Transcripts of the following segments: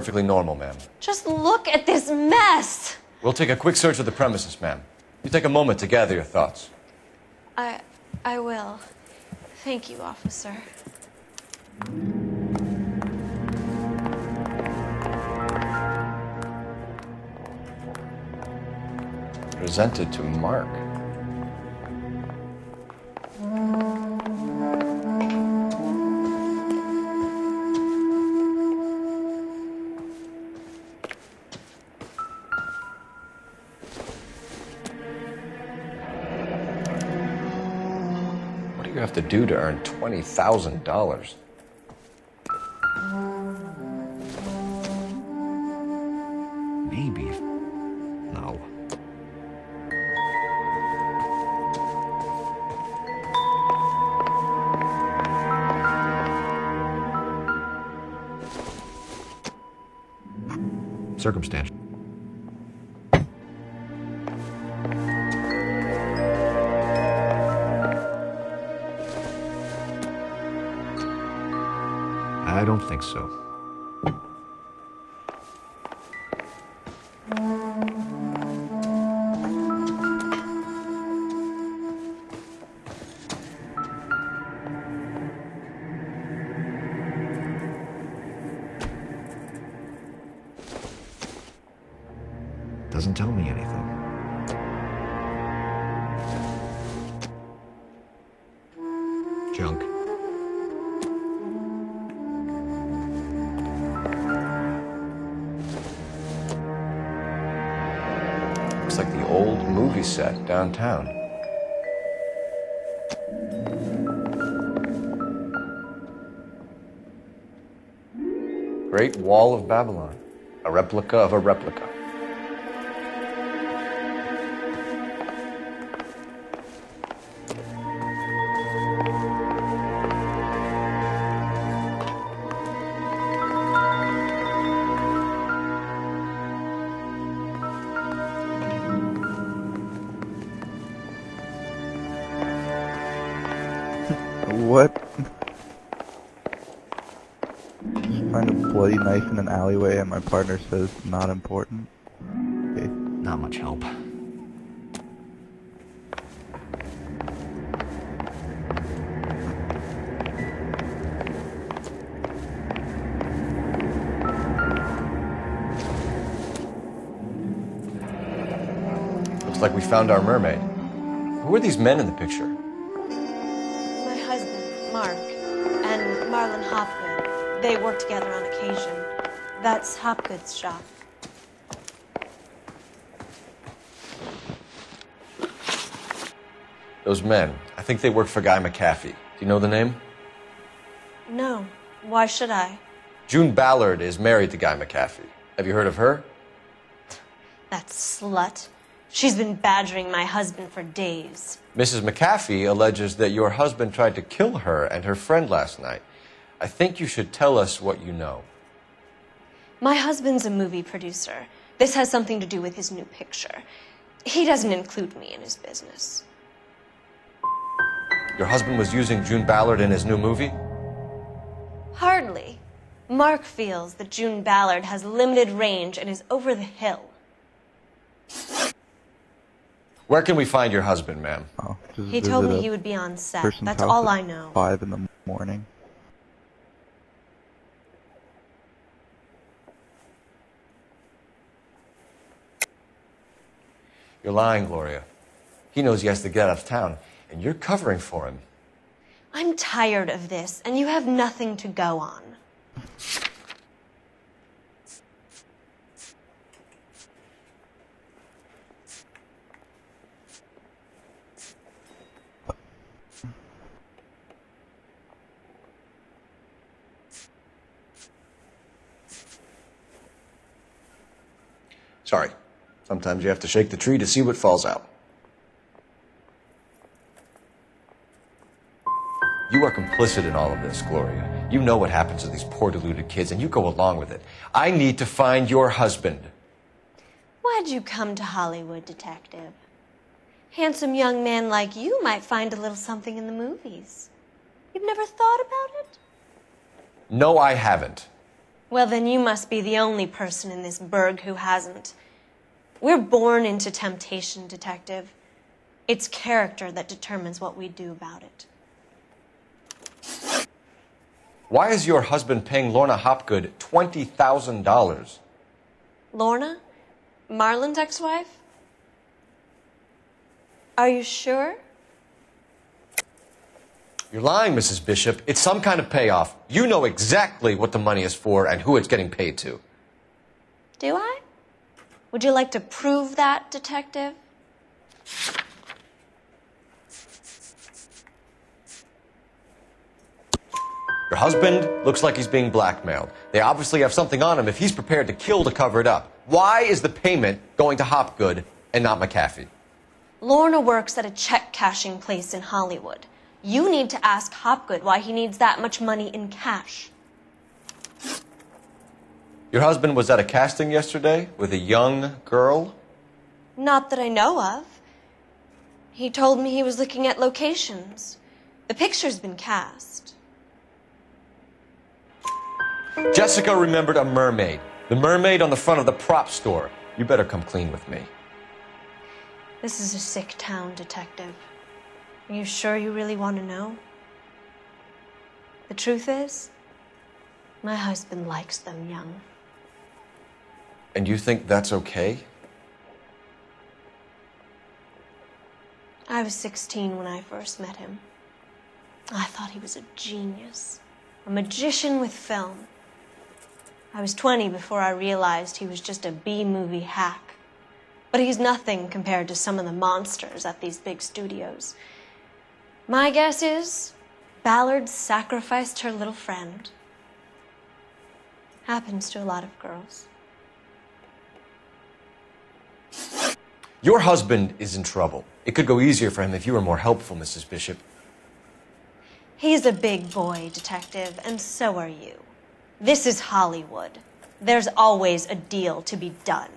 Perfectly normal, ma'am. Just look at this mess! We'll take a quick search of the premises, ma'am. You take a moment to gather your thoughts. I will. Thank you, officer. Presented to Mark. What do you have to do to earn $20,000? Maybe. No. Circumstantial. I don't think so. Doesn't tell me anything. Junk. Looks like the old movie set downtown. Great Wall of Babylon. A replica of a replica. What? Find a bloody knife in an alleyway and my partner says not important. Okay. Not much help. Looks like we found our mermaid. Who are these men in the picture? My husband, Mark, and Marlon Hopgood. They work together on occasion. That's Hopgood's shop. Those men, I think they work for Guy McAfee. Do you know the name? No. Why should I? June Ballard is married to Guy McAfee. Have you heard of her? That slut. She's been badgering my husband for days. Mrs. McAfee alleges that your husband tried to kill her and her friend last night. I think you should tell us what you know. My husband's a movie producer. This has something to do with his new picture. He doesn't include me in his business. Your husband was using June Ballard in his new movie? Hardly. Mark feels that June Ballard has limited range and is over the hill. Where can we find your husband, ma'am? Oh, just He told visit me a he would be on set. person's That's house all at I know. 5 in the morning. You're lying, Gloria. He knows he has to get out of town, and you're covering for him. I'm tired of this, and you have nothing to go on. Sorry. Sometimes you have to shake the tree to see what falls out. You are complicit in all of this, Gloria. You know what happens to these poor deluded kids, and you go along with it. I need to find your husband. Why'd you come to Hollywood, detective? Handsome young man like you might find a little something in the movies. You've never thought about it? No, I haven't. Well, then you must be the only person in this burg who hasn't. We're born into temptation, Detective. It's character that determines what we do about it. Why is your husband paying Lorna Hopgood $20,000? Lorna? Marlon's ex-wife? Are you sure? You're lying, Mrs. Bishop. It's some kind of payoff. You know exactly what the money is for and who it's getting paid to. Do I? Would you like to prove that, Detective? Your husband looks like he's being blackmailed. They obviously have something on him if he's prepared to kill to cover it up. Why is the payment going to Hopgood and not McAfee? Lorna works at a check-cashing place in Hollywood. You need to ask Hopgood why he needs that much money in cash. Your husband was at a casting yesterday with a young girl? Not that I know of. He told me he was looking at locations. The picture's been cast. Jessica remembered a mermaid. The mermaid on the front of the prop store. You better come clean with me. This is a sick town, Detective. Are you sure you really want to know? The truth is, my husband likes them young. And you think that's okay? I was 16 when I first met him. I thought he was a genius, a magician with film. I was 20 before I realized he was just a B-movie hack. But he's nothing compared to some of the monsters at these big studios. My guess is Ballard sacrificed her little friend. Happens to a lot of girls. Your husband is in trouble. It could go easier for him if you were more helpful, Mrs. Bishop. He's a big boy, Detective, and so are you. This is Hollywood. There's always a deal to be done.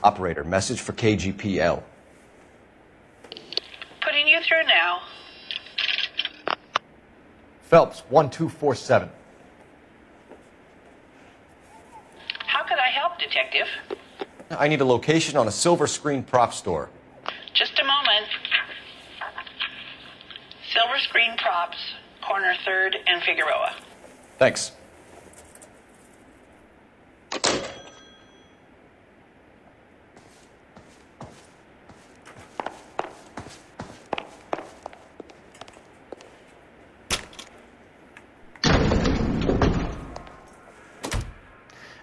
Operator, message for KGPL. Putting you through now. Phelps, 1247. How could I help, Detective? I need a location on a silver screen prop store. Just a moment. Silver Screen Props, corner 3rd and Figueroa. Thanks.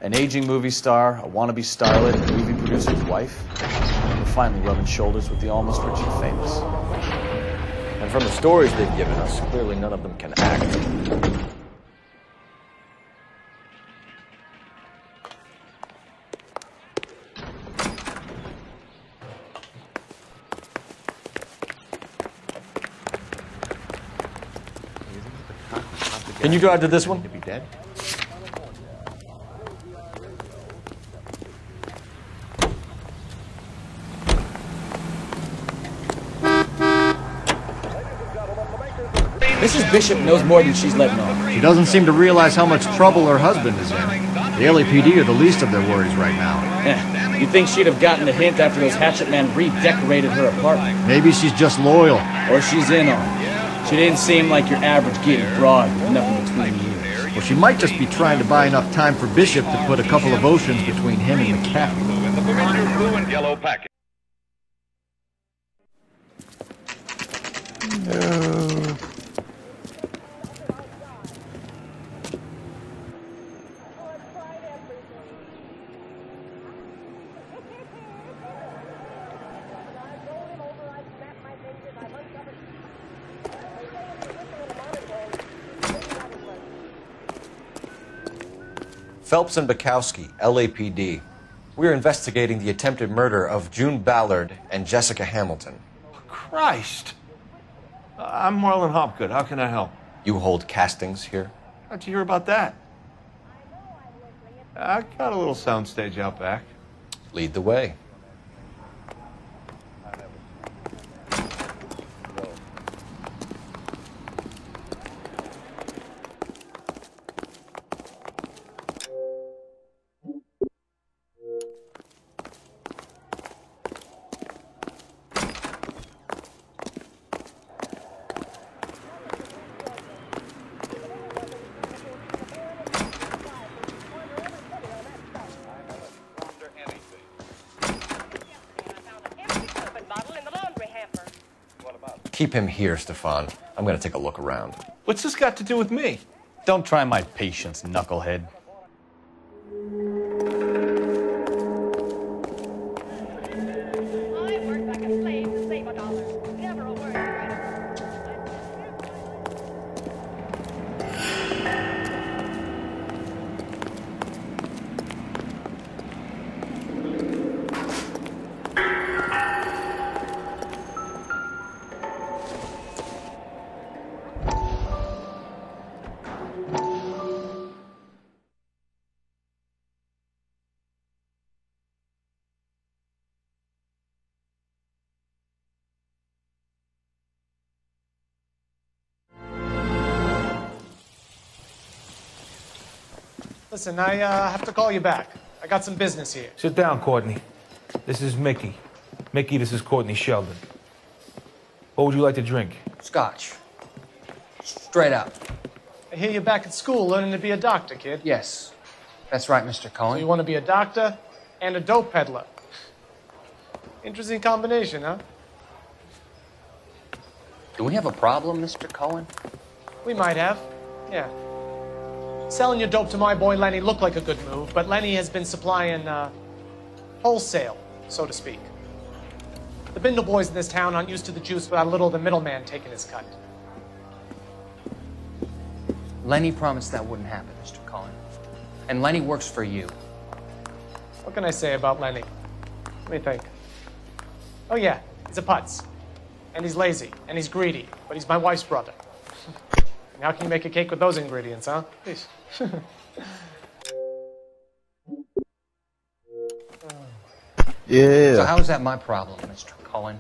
An aging movie star, a wannabe starlet, a movie producer's wife. We're finally rubbing shoulders with the almost rich and famous. And from the stories they've given us, clearly none of them can act. Can you drive to this one? To be dead? Mrs. Bishop knows more than she's letting on. She doesn't seem to realize how much trouble her husband is in. The LAPD are the least of their worries right now. You'd think she'd have gotten the hint after those hatchet men redecorated her apartment. Maybe she's just loyal. Or she's in on it. She didn't seem like your average getting broad with nothing between years. Or she might just be trying to buy enough time for Bishop to put a couple of oceans between him and McAfee. In the familiar blue and yellow package. No. Phelps and Bukowski, LAPD. We're investigating the attempted murder of June Ballard and Jessica Hamilton. Christ! I'm Marlon Hopgood. How can I help? You hold castings here? How'd you hear about that? I got a little soundstage out back. Lead the way. Keep him here, Stefan. I'm gonna take a look around. What's this got to do with me? Don't try my patience, knucklehead. I worked like a slave to save a dollar. Never a word. Listen, I have to call you back. I got some business here. Sit down, Courtney. This is Mickey. Mickey, this is Courtney Sheldon. What would you like to drink? Scotch. Straight up. I hear you're back at school learning to be a doctor, kid. Yes. That's right, Mr. So Cohen. you want to be a doctor and a dope peddler. Interesting combination, huh? Do we have a problem, Mr. Cohen? We might have. Yeah. Selling your dope to my boy Lenny looked like a good move, but Lenny has been supplying, wholesale, so to speak. The Bindle boys in this town aren't used to the juice without a little of the middleman taking his cut. Lenny promised that wouldn't happen, Mr. Cohen. And Lenny works for you. What can I say about Lenny? Let me think. Oh yeah, he's a putz. And he's lazy, and he's greedy, but he's my wife's brother. And how can you make a cake with those ingredients, huh? Please. Yeah. So how is that my problem, Mr. Cohen?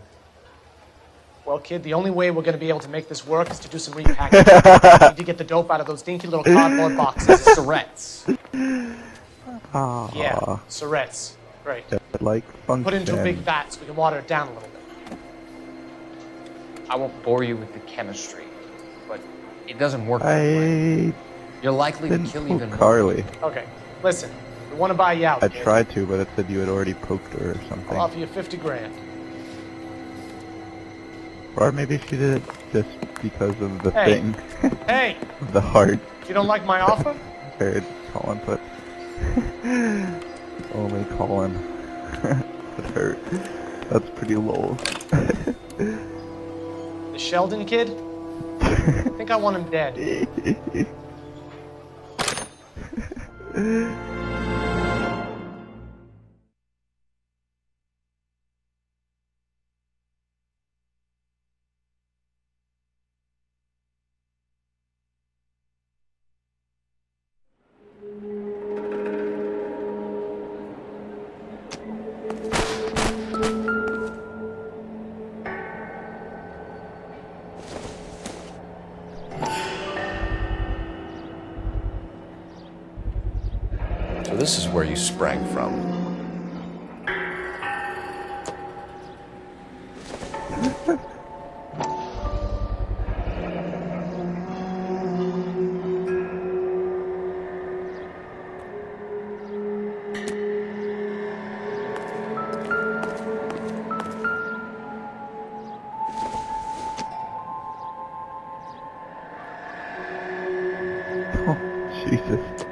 Well, kid, the only way we're going to be able to make this work is to do some repackaging. We need to get the dope out of those dinky little cardboard boxes. Syrettes. Yeah, Syrettes. Great. Like function. Put it into a big vat so we can water it down a little bit. I won't bore you with the chemistry, but it doesn't work that way. You're likely to kill even more. Carly. Okay, listen. We want to buy you out, I kid. tried to, but it said you had already poked her or something. I'll offer you 50 grand. Or maybe she did it just because of the Hey. thing. Hey! The heart. You don't like my offer? Heard Colin put. Only Colin. It hurt. That's pretty low. The Sheldon kid? I think I want him dead. So this is where you sprang from. Oh, Jesus.